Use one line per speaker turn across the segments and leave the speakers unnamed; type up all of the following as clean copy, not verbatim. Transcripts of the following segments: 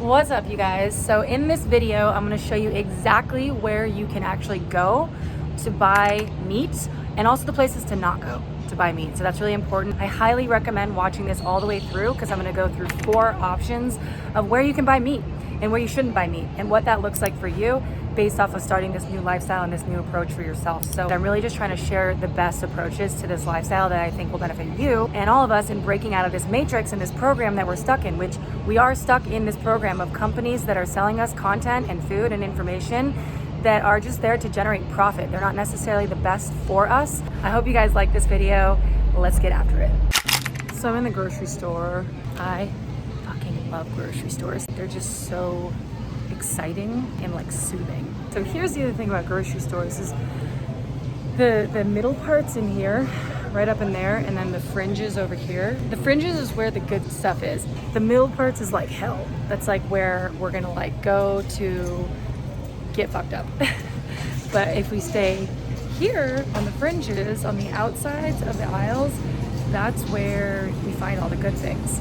What's up, you guys? So in this video, I'm going to show you exactly where you can actually go to buy meat and also the places to not go to buy meat. So that's really important. I highly recommend watching this all the way through because I'm going to go through 4 options of where you can buy meat and where you shouldn't buy meat and what that looks like for you based off of starting this new lifestyle and this new approach for yourself. So I'm really just trying to share the best approaches to this lifestyle that I think will benefit you and all of us in breaking out of this matrix and this program that we're stuck in, which we are stuck in this program of companies that are selling us content and food and information that are just there to generate profit. They're not necessarily the best for us. I hope you guys like this video. Let's get after it. So I'm in the grocery store. I fucking love grocery stores. They're just so exciting and like soothing. So here's the other thing about grocery stores is the middle parts in here, right up in there, and then the fringes over here. The fringes is where the good stuff is. The middle parts is like hell. That's like where we're gonna like go to get fucked up. But if we stay here on the fringes, on the outsides of the aisles, that's where we find all the good things.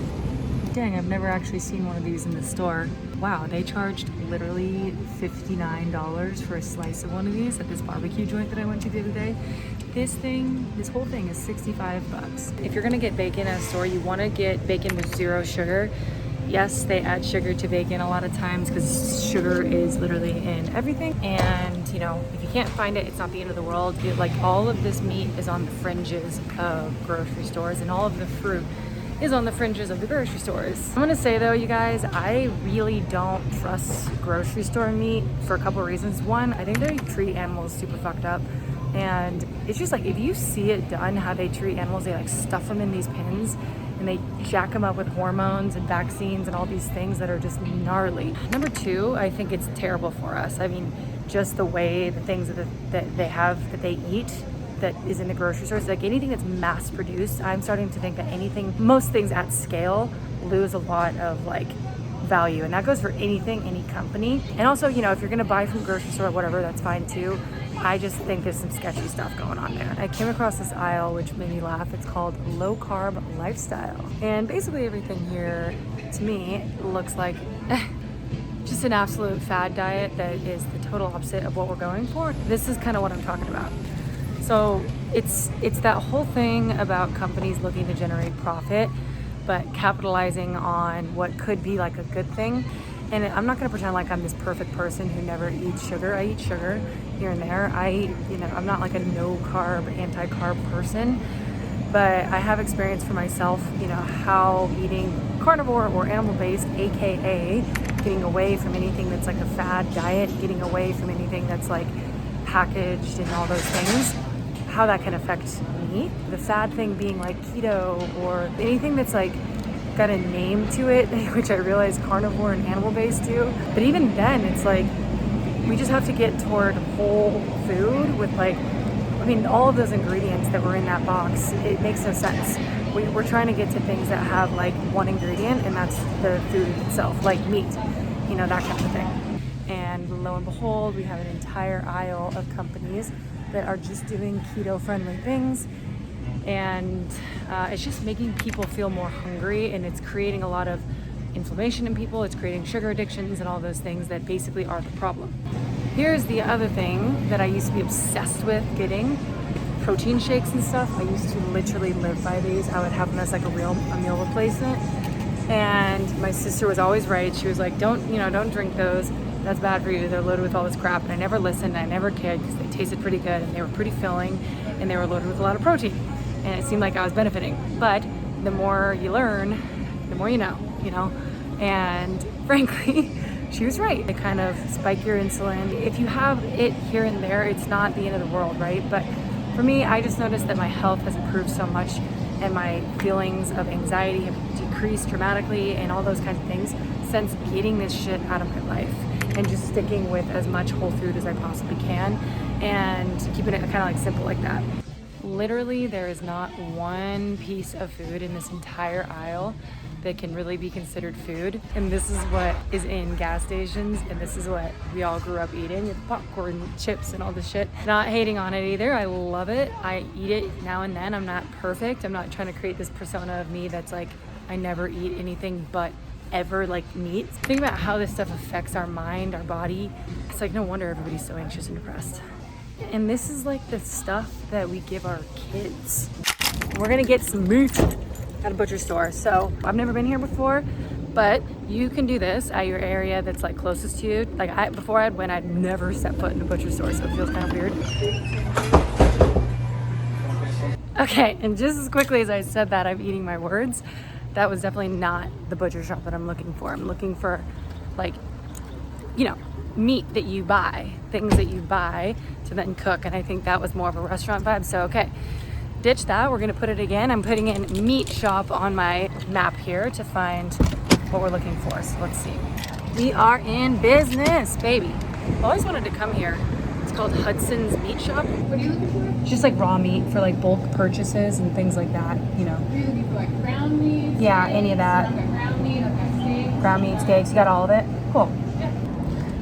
Dang, I've never actually seen one of these in the store. Wow, they charged literally $59 for a slice of one of these at this barbecue joint that I went to the other day. This whole thing is 65 bucks. If you're gonna get bacon at a store, you wanna get bacon with 0 sugar. Yes, they add sugar to bacon a lot of times because sugar is literally in everything. And you know, if you can't find it, it's not the end of the world. Like all of this meat is on the fringes of grocery stores and all of the fruit is on the fringes of the grocery stores. I'm gonna say though, you guys, I really don't trust grocery store meat for a couple of reasons. One, I think they treat animals super fucked up. And it's just like, if you see it done, how they treat animals, they like stuff them in these pins and they jack them up with hormones and vaccines and all these things that are just gnarly. Number 2, I think it's terrible for us. I mean, just the way the things that they have, that they eat, that is in the grocery stores, like anything that's mass produced, I'm starting to think that most things at scale lose a lot of like value, and that goes for anything, any company. And also, you know, if you're gonna buy from grocery store or whatever, that's fine too. I just think there's some sketchy stuff going on there. I came across this aisle which made me laugh. It's called low carb lifestyle, and basically everything here to me looks like just an absolute fad diet that is the total opposite of what we're going for. This is kind of what I'm talking about. So it's that whole thing about companies looking to generate profit, but capitalizing on what could be like a good thing. And I'm not gonna pretend like I'm this perfect person who never eats sugar. I eat sugar here and there. I'm not like a no carb, anti-carb person, but I have experience for myself, you know, how eating carnivore or animal-based, AKA getting away from anything that's like a fad diet, getting away from anything that's like packaged and all those things, how that can affect me. The fad thing being like keto or anything that's like got a name to it, which I realize carnivore and animal-based do. But even then, it's like we just have to get toward whole food with like, I mean, all of those ingredients that were in that box, it makes no sense. We're trying to get to things that have like one ingredient, and that's the food itself, like meat, you know, that kind of thing. And lo and behold, we have an entire aisle of companies that are just doing keto-friendly things, and it's just making people feel more hungry, and it's creating a lot of inflammation in people. It's creating sugar addictions and all those things that basically are the problem. Here's the other thing that I used to be obsessed with getting: protein shakes and stuff. I used to literally live by these. I would have them as like a meal replacement, and my sister was always right. She was like, don't drink those. That's bad for you. They're loaded with all this crap. And I never listened. I never cared because they tasted pretty good and they were pretty filling and they were loaded with a lot of protein. And it seemed like I was benefiting. But the more you learn, the more you know. And frankly, she was right. They kind of spike your insulin. If you have it here and there, it's not the end of the world, right? But for me, I just noticed that my health has improved so much and my feelings of anxiety have decreased dramatically and all those kinds of things since getting this shit out of my life and just sticking with as much whole food as I possibly can and keeping it kind of like simple like that. Literally, there is not one piece of food in this entire aisle that can really be considered food. And this is what is in gas stations, and this is what we all grew up eating, with popcorn, chips, and all this shit. Not hating on it either. I love it. I eat it now and then. I'm not perfect. I'm not trying to create this persona of me that's like, I never eat anything but ever like meat. Think about how this stuff affects our mind, our body. It's like no wonder everybody's so anxious and depressed. And this is like the stuff that we give our kids. We're gonna get some meat at a butcher store. So I've never been here before, but you can do this at your area that's like closest to you. Like before I'd never set foot in a butcher store, so it feels kind of weird. Okay, and just as quickly as I said that, I'm eating my words. That was definitely not the butcher shop that I'm looking for. I'm looking for like, you know, meat that you buy, things that you buy to then cook. And I think that was more of a restaurant vibe. So, okay, ditch that. We're gonna put it again. I'm putting in meat shop on my map here to find what we're looking for. So let's see. We are in business, baby. I've always wanted to come here. It's called Hudson's Meat Shop.
What are you looking for?
It's just like raw meat for like bulk purchases and things like that, you know.
Are you looking for like ground meat?
Yeah, any of that.
I've got ground meat, I've got steak.
Ground meat, steaks, you got all of it? Cool.
Yeah.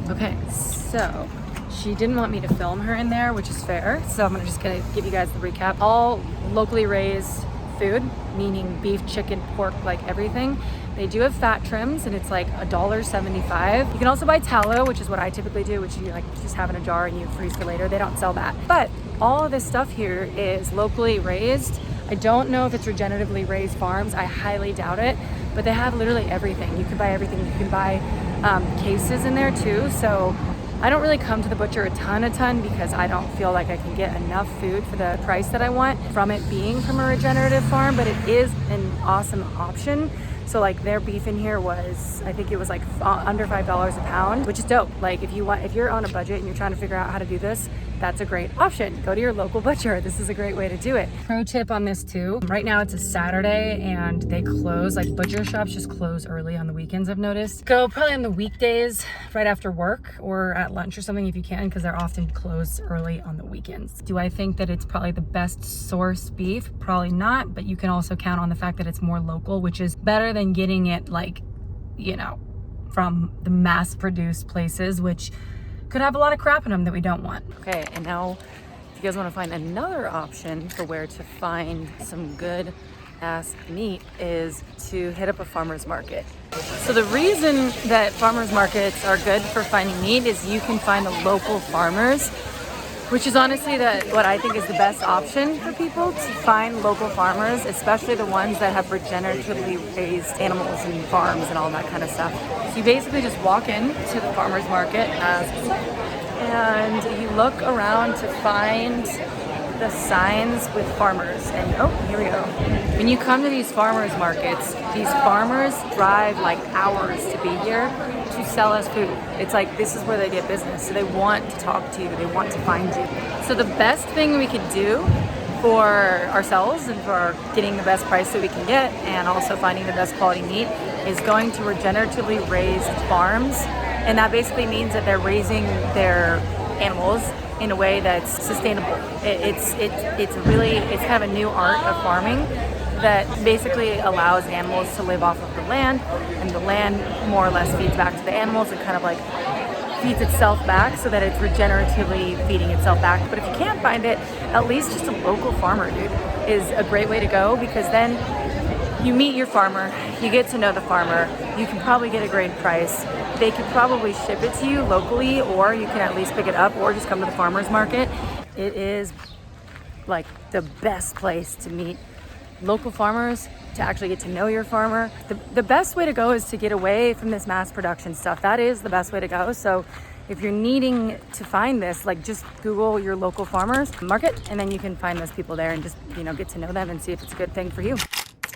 Okay, so she didn't want me to film her in there, which is fair. So I'm just gonna give you guys the recap. All locally raised food, meaning beef, chicken, pork, like everything. They do have fat trims and it's like $1.75. You can also buy tallow, which is what I typically do, which you like just have in a jar and you freeze for later. They don't sell that. But all of this stuff here is locally raised. I don't know if it's regeneratively raised farms. I highly doubt it, but they have literally everything. You can buy everything. You can buy cases in there too. So I don't really come to the butcher a ton because I don't feel like I can get enough food for the price that I want from it being from a regenerative farm, but it is an awesome option. So like their beef in here was, I think it was like under $5 a pound, which is dope. Like if you're on a budget and you're trying to figure out how to do this, that's a great option. Go to your local butcher. This is a great way to do it. Pro tip on this too. Right now it's a Saturday and they close, like butcher shops just close early on the weekends, I've noticed. Go probably on the weekdays right after work or at lunch or something if you can, because they're often closed early on the weekends. Do I think that it's probably the best source beef? Probably not, but you can also count on the fact that it's more local, which is better than getting it like, you know, from the mass produced places, which could have a lot of crap in them that we don't want. Okay, and now if you guys want to find another option for where to find some good ass meat is to hit up a farmer's market. So the reason that farmers markets are good for finding meat is you can find the local farmers, which is honestly what I think is the best option for people, to find local farmers, especially the ones that have regeneratively raised animals and farms and all that kind of stuff. So you basically just walk in to the farmer's market and you look around to find the signs with farmers. And oh, here we go. When you come to these farmers markets, these farmers drive like hours to be here to sell us food. It's like, this is where they get business. So they want to talk to you, they want to find you. So the best thing we could do for ourselves and for getting the best price that we can get and also finding the best quality meat is going to regeneratively raised farms. And that basically means that they're raising their animals in a way that's sustainable. It's kind of a new art of farming that basically allows animals to live off of the land, and the land more or less feeds back to the animals and kind of like feeds itself back so that it's regeneratively feeding itself back. But if you can't find it, at least just a local farmer, dude, is a great way to go, because then you meet your farmer, you get to know the farmer, you can probably get a great price. They could probably ship it to you locally, or you can at least pick it up or just come to the farmer's market. It is like the best place to meet local farmers, to actually get to know your farmer. The best way to go is to get away from this mass production stuff. That is the best way to go. So if you're needing to find this, like just Google your local farmers market, and then you can find those people there and just, you know, get to know them and see if it's a good thing for you.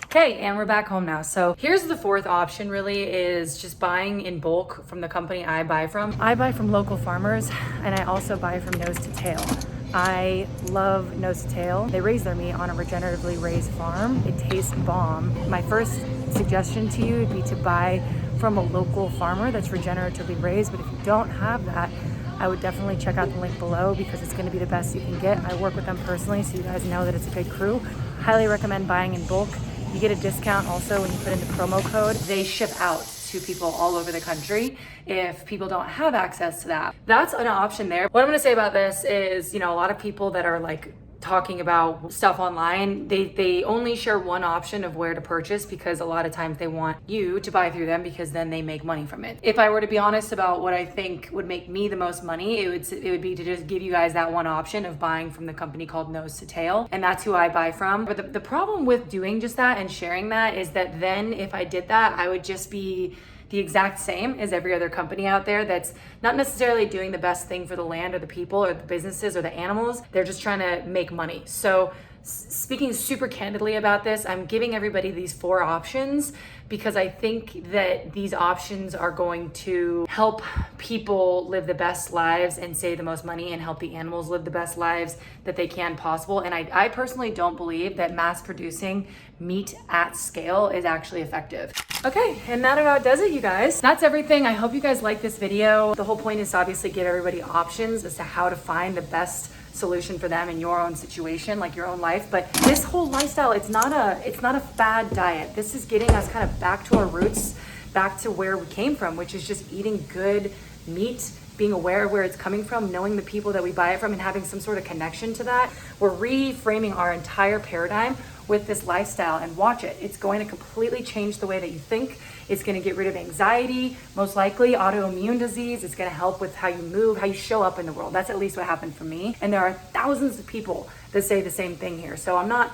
Okay, and we're back home now. So here's the fourth option, really, is just buying in bulk from the company I buy from. I buy from local farmers, and I also buy from Nose to Tail. I love Nose to Tail. They raise their meat on a regeneratively raised farm. It tastes bomb. My first suggestion to you would be to buy from a local farmer that's regeneratively raised, but if you don't have that, I would definitely check out the link below, because it's gonna be the best you can get. I work with them personally, so you guys know that it's a good crew. Highly recommend buying in bulk. You get a discount also when you put in the promo code. They ship out to people all over the country if people don't have access to that. That's an option there. What I'm gonna say about this is, you know, a lot of people that are like talking about stuff online, they only share one option of where to purchase because a lot of times they want you to buy through them because then they make money from it. If I were to be honest about what I think would make me the most money, it would be to just give you guys that one option of buying from the company called Nose to Tail, and that's who I buy from. But the problem with doing just that and sharing that is that then if I did that, I would just be the exact same as every other company out there that's not necessarily doing the best thing for the land or the people or the businesses or the animals. They're just trying to make money. So speaking super candidly about this, I'm giving everybody these 4 options because I think that these options are going to help people live the best lives and save the most money and help the animals live the best lives that they can possible. And I personally don't believe that mass producing meat at scale is actually effective. Okay, and that about does it, you guys. That's everything. I hope you guys like this video. The whole point is to obviously give everybody options as to how to find the best solution for them in your own situation, like your own life. But this whole lifestyle, it's not a fad diet. This is getting us kind of back to our roots, back to where we came from, which is just eating good meat, being aware of where it's coming from, knowing the people that we buy it from, and having some sort of connection to that. We're reframing our entire paradigm with this lifestyle, and watch it. It's going to completely change the way that you think. It's going to get rid of anxiety, most likely autoimmune disease. It's going to help with how you move, how you show up in the world. That's at least what happened for me. And there are thousands of people that say the same thing here. So I'm not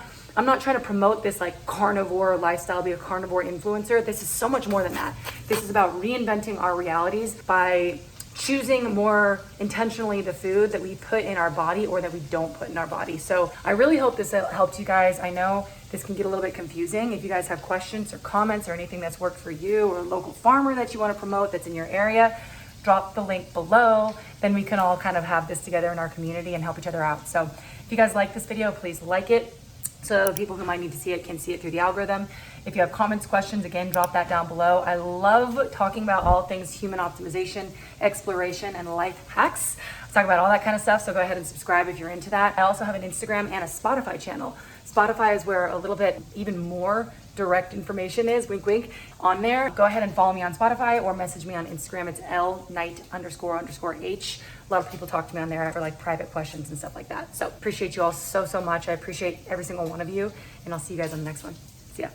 trying to promote this like carnivore lifestyle, be a carnivore influencer. This is so much more than that. This is about reinventing our realities by choosing more intentionally the food that we put in our body or that we don't put in our body. So I really hope this helped you guys. I know this can get a little bit confusing. If you guys have questions or comments or anything that's worked for you or a local farmer that you want to promote that's in your area, drop the link below. Then we can all kind of have this together in our community and help each other out. So if you guys like this video, please like it so people who might need to see it can see it through the algorithm. If you have comments, questions, again, drop that down below. I love talking about all things human optimization, exploration, and life hacks. Let's talk about all that kind of stuff, so go ahead and subscribe if you're into that. I also have an Instagram and a Spotify channel. Spotify is where a little bit even more direct information is, wink, wink, on there. Go ahead and follow me on Spotify or message me on Instagram. It's lknight__h. A lot of people talk to me on there for like private questions and stuff like that. So appreciate you all so much. I appreciate every single one of you, and I'll see you guys on the next one. See ya.